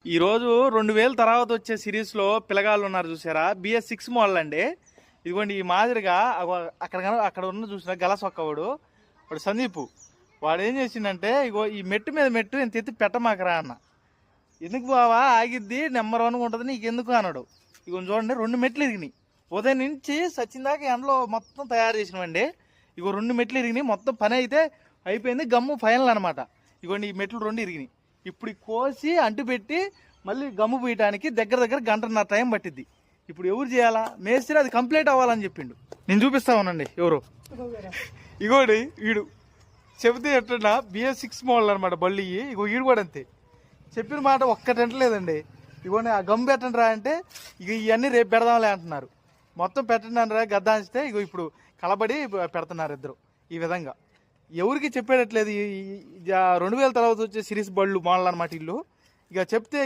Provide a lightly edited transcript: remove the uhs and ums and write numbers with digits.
ఈరోజు 2000 తర్వాత వచ్చే సిరీస్లో పిల్లగాళ్ళు ఉన్నారు చూసారా, BS6 మోడల్ అండి. ఇదిగోండి ఈ మాదిరిగా అక్కడ ఉన్న చూసిన గలసొక్కవాడు వాడు సందీప్. వాడు ఏం చేసిండంటే ఇగో ఈ మెట్టు మీద మెట్టు ఇంత ఎత్తి పెట్టమాకరా అన్న. ఎందుకు బావా ఆగిద్ది నెంబర్ 1 ఉంటుంది నీకెందుకు అన్నాడు. ఇగో చూడండి 2 మెట్లు ఇరిగినాయి. ఉదయం నుంచి సచిందాకా ఎండలో మొత్తం తయారు చేసినవండి. ఇగో 2 మెట్లు ఇరిగినాయి. మొత్తం పని అయితే అయిపోయింది, గమ్ము ఫైనల్ అనమాట. ఇగోండి ఈ మెట్లు 2 ఇరిగినాయి. ఇప్పుడు కోసి అంటు పెట్టి మళ్ళీ గమ్ము పూయటానికి దగ్గర గంటన్నర టైం పట్టిద్ది. ఇప్పుడు ఎవరు చేయాలా? మేస్త్రి అది కంప్లీట్ అవ్వాలని చెప్పిండు. నేను చూపిస్తా ఉన్నాండి ఎవరు. ఇగోడి వీడు చెబితే ఎట్లా BS6 మోడల్ అనమాట బళ్ళు. ఇగో వీడు కూడా అంతే, చెప్పిన మాట ఒక్కటంటలేదండి. ఇగోండి ఆ గమ్ము పెట్టండి రా అంటే ఇక ఇవన్నీ రేపు పెడదాంలే అంటున్నారు. మొత్తం పెట్టండి రా గద్దాంచితే ఇగో ఇప్పుడు కలబడి పెడుతున్నారు ఇద్దరు. ఈ విధంగా ఎవరికి చెప్పేటట్లేదు. 2000 తర్వాత వచ్చే సిరీస్ బళ్ళు మోడల్ అనమాట ఇల్లు. ఇక చెప్తే